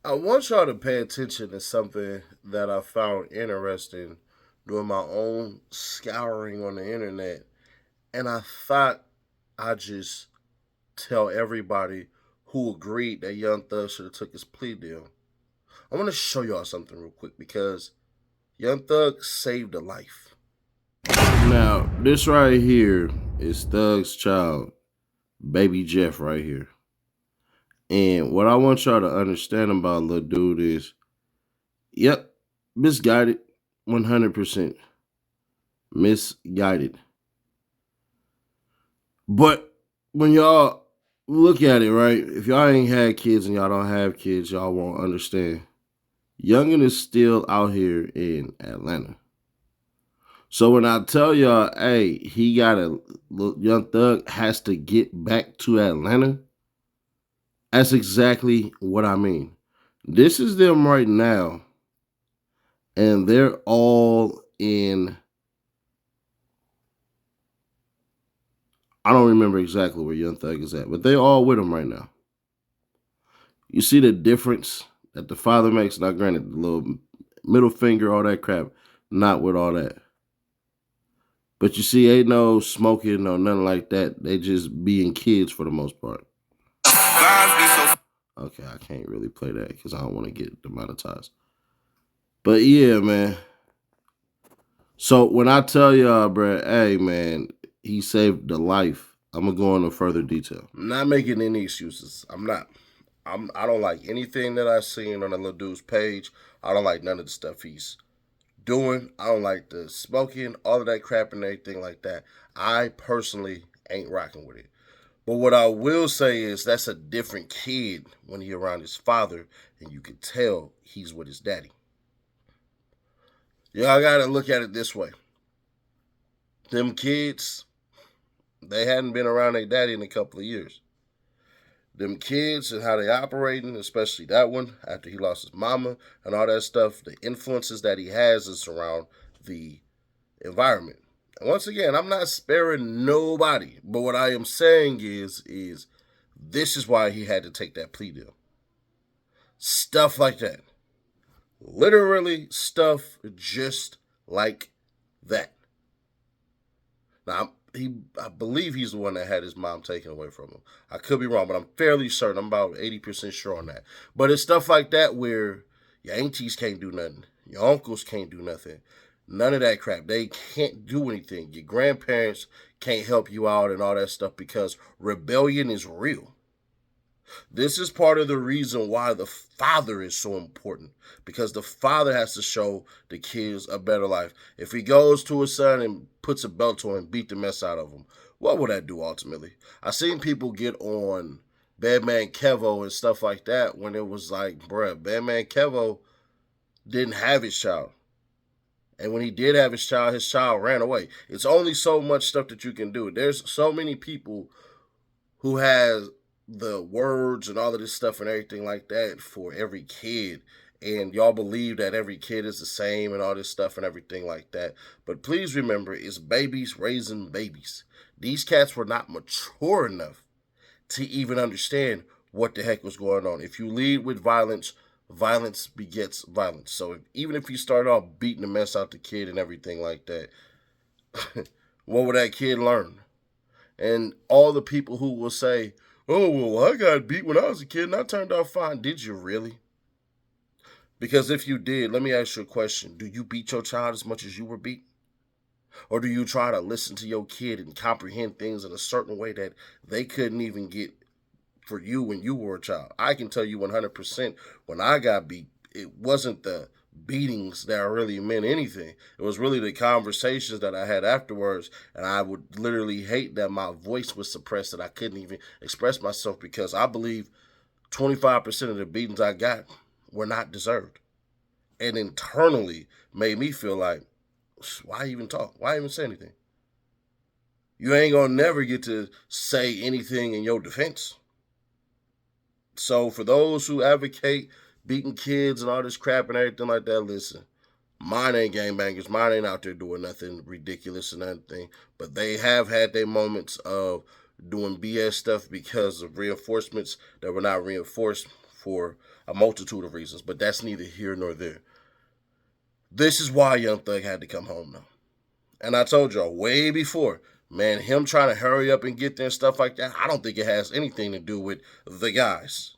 I want y'all to pay attention to something that I found interesting doing my own scouring on the internet. And I thought I'd just tell everybody who agreed that Young Thug should have took his plea deal. I want to show y'all something real quick because Young Thug saved a life. Now, this right here is Thug's child, baby Jeff, right here. And what I want y'all to understand about little dude is, yep, misguided, 100% misguided. But when y'all look at it, right, if y'all ain't had kids and y'all don't have kids, y'all won't understand. Youngin is still out here in Atlanta. So when I tell y'all, hey, he got a Young Thug has to get back to Atlanta, that's exactly what I mean. This is them right now, and they're all in. I don't remember exactly where Young Thug is at, but they all with him right now. You see the difference that the father makes. Now, granted, the little middle finger, all that crap, not with all that. But you see, ain't no smoking or nothing like that. They just being kids for the most part. Okay, I can't really play that because I don't want to get demonetized. But yeah, man. So when I tell y'all, bro, hey, man, he saved the life. I'm gonna go into further detail. I'm not making any excuses. I'm not. I don't like anything that I've seen on the little dude's page. I don't like none of the stuff he's doing. I don't like the smoking, all of that crap and everything like that. I personally ain't rocking with it. But what I will say is that's a different kid when he around his father, and you can tell he's with his daddy. Y'all gotta look at it this way. Them kids, they hadn't been around their daddy in a couple of years. Them kids and how they operating, especially that one after he lost his mama and all that stuff, the influences that he has is around the environment. And once again, I'm not sparing nobody, but what I am saying is this is why he had to take that plea deal. Stuff like that. Literally stuff just like that. Now, I believe he's the one that had his mom taken away from him. I could be wrong, but I'm fairly certain. I'm about 80% sure on that. But it's stuff like that where your aunties can't do nothing. Your uncles can't do nothing. None of that crap. They can't do anything. Your grandparents can't help you out and all that stuff because rebellion is real. This is part of the reason why the father is so important because the father has to show the kids a better life. If he goes to his son and puts a belt to him and beat the mess out of him, what would that do ultimately? I've seen people get on Badman Kevo and stuff like that when it was like, bruh, Badman Kevo didn't have his child. And when he did have his child ran away. It's only so much stuff that you can do. There's so many people who has the words and all of this stuff and everything like that for every kid. And y'all believe that every kid is the same and all this stuff and everything like that. But please remember, it's babies raising babies. These cats were not mature enough to even understand what the heck was going on. If you lead with violence, violence begets violence. So even if you start off beating the mess out the kid and everything like that, what would that kid learn? And all the people who will say, oh, well, I got beat when I was a kid and I turned out fine. Did you really? Because if you did, let me ask you a question. Do you beat your child as much as you were beat? Or do you try to listen to your kid and comprehend things in a certain way that they couldn't even get for you when you were a child? I can tell you 100% when I got beat, it wasn't the beatings that really meant anything. It was really the conversations that I had afterwards, and I would literally hate that my voice was suppressed, that I couldn't even express myself because I believe 25% of the beatings I got were not deserved. And internally made me feel like, why even talk? Why even say anything? You ain't gonna never get to say anything in your defense. So for those who advocate beating kids and all this crap and everything like that, listen, mine ain't gangbangers. Mine ain't out there doing nothing ridiculous and anything. But they have had their moments of doing BS stuff because of reinforcements that were not reinforced for a multitude of reasons, but that's neither here nor there. This is why Young Thug had to come home now. And I told y'all way before, man, him trying to hurry up and get there and stuff like that, I don't think it has anything to do with the guys.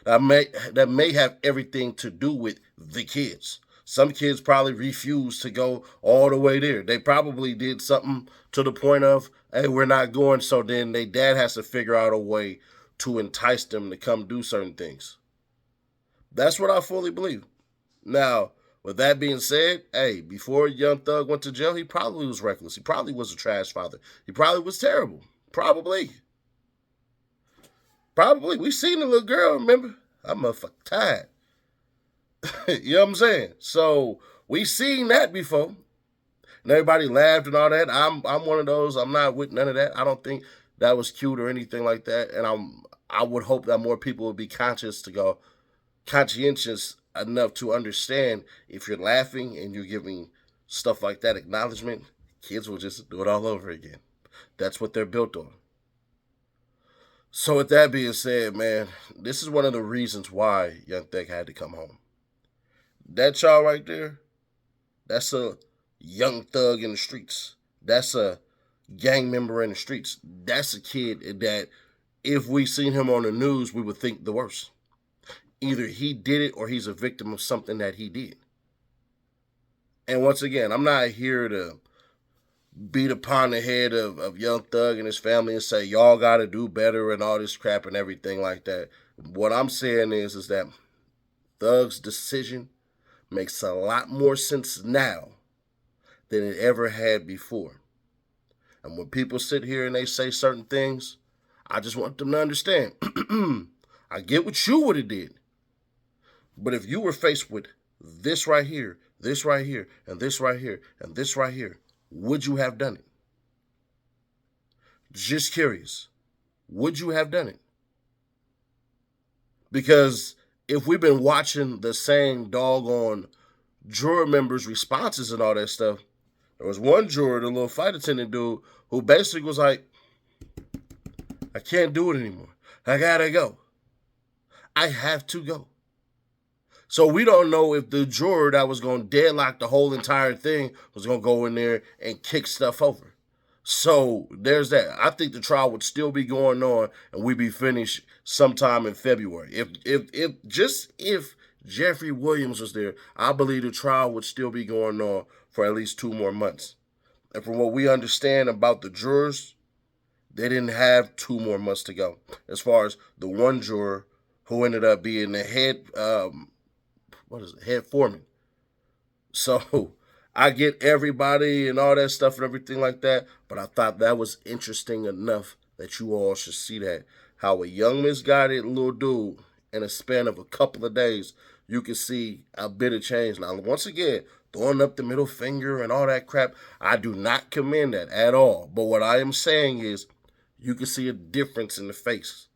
That may have everything to do with the kids. Some kids probably refused to go all the way there. They probably did something to the point of, hey, we're not going, so then their dad has to figure out a way to entice them to come do certain things. That's what I fully believe. Now, with that being said, hey, before Young Thug went to jail, he probably was reckless. He probably was a trash father. He probably was terrible. Probably. Probably. We seen the little girl, remember? I'm motherfucking tired. You know what I'm saying? So we seen that before. And everybody laughed and all that. I'm one of those. I'm not with none of that. I don't think that was cute or anything like that. And I would hope that more people would be conscientious enough to understand if you're laughing and you're giving stuff like that acknowledgement, kids will just do it all over again. That's what they're built on. So with that being said, man, this is one of the reasons why Young Thug had to come home. That child right there, that's a young thug in the streets. That's a gang member in the streets. That's a kid that if we seen him on the news, we would think the worst. Either he did it or he's a victim of something that he did. And once again, I'm not here to beat upon the head of Young Thug and his family and say, y'all got to do better and all this crap and everything like that. What I'm saying is that Thug's decision makes a lot more sense now than it ever had before. And when people sit here and they say certain things, I just want them to understand. I get what you would have did. But if you were faced with this right here, this right here, and this right here, and this right here, would you have done it? Just curious. Would you have done it? Because if we've been watching the same doggone juror members' responses and all that stuff, there was one juror, the little flight attendant dude, who basically was like, I can't do it anymore. I gotta go. I have to go. So we don't know if the juror that was going to deadlock the whole entire thing was going to go in there and kick stuff over. So there's that. I think the trial would still be going on and we'd be finished sometime in February. If Jeffrey Williams was there, I believe the trial would still be going on for at least 2 more months. And from what we understand about the jurors, they didn't have 2 more months to go. As far as the one juror who ended up being the head foreman. So I get everybody and all that stuff and everything like that, but I thought that was interesting enough that you all should see that. How a young misguided little dude in a span of a couple of days, you can see a bit of change. Now, once again, throwing up the middle finger and all that crap, I do not commend that at all. But what I am saying is you can see a difference in the face.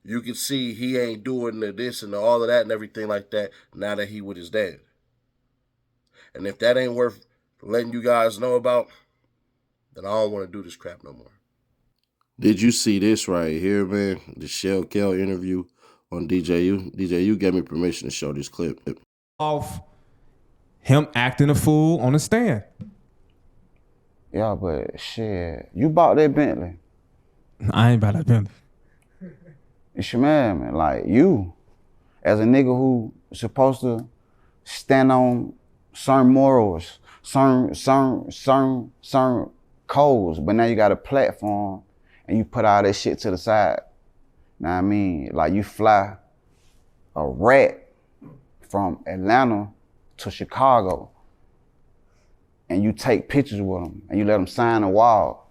You can see he ain't doing the this and the all of that and everything like that now that he with his dad. And if that ain't worth letting you guys know about, then I don't want to do this crap no more. Did you see this right here, man? The Shell Kell interview on DJU. DJU gave me permission to show this clip. Off him acting a fool on the stand. Yeah, but shit, you bought that Bentley. I ain't about that Bentley. It's your man. Like, you, as a nigga who supposed to stand on certain morals, certain codes, but now you got a platform and you put all that shit to the side. Know what I mean? Like, you fly a rat from Atlanta to Chicago and you take pictures with them and you let them sign a wall.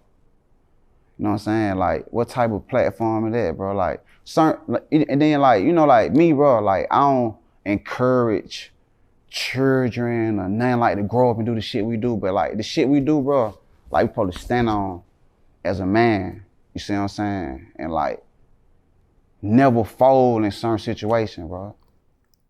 You know what I'm saying? Like, what type of platform is that, bro? Like, and then, like, you know, like me, bro, like, I don't encourage children or nothing like to grow up and do the shit we do, but like the shit we do, bro, like we supposed to stand on as a man, you see what I'm saying? And like, never fold in certain situations, bro.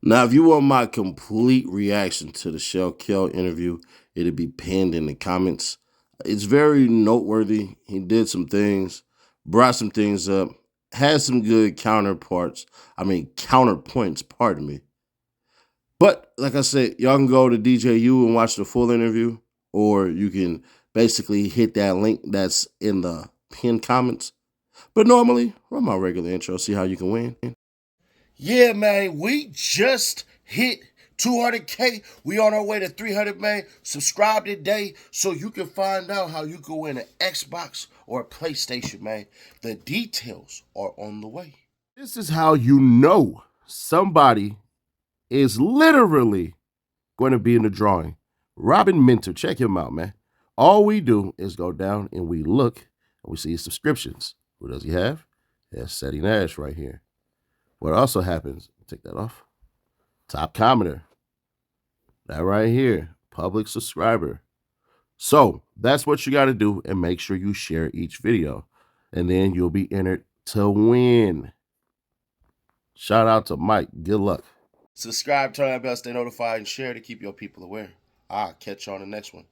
Now, if you want my complete reaction to the Shell Kell interview, it'll be pinned in the comments. It's very noteworthy. He did some things, brought some things up. has some good counterpoints, pardon me. But like I said, y'all can go to DJU and watch the full interview, or you can basically hit that link that's in the pinned comments. But normally, run my regular intro, see how you can win. Yeah, man, we just hit 200K. We on our way to 300, man. Subscribe today so you can find out how you can win an Xbox or a PlayStation, man. The details are on the way. This is how you know somebody is literally going to be in the drawing. Robin Minter, check him out, man. All we do is go down and we look and we see his subscriptions. Who does he have? He has Seti Nash right here. What also happens, take that off. Top commenter. That right here, public subscriber. So that's what you got to do, and make sure you share each video, and then you'll be entered to win. Shout out to Mike. Good luck. Subscribe, turn that bell, stay notified, and share to keep your people aware. I'll catch you on the next one.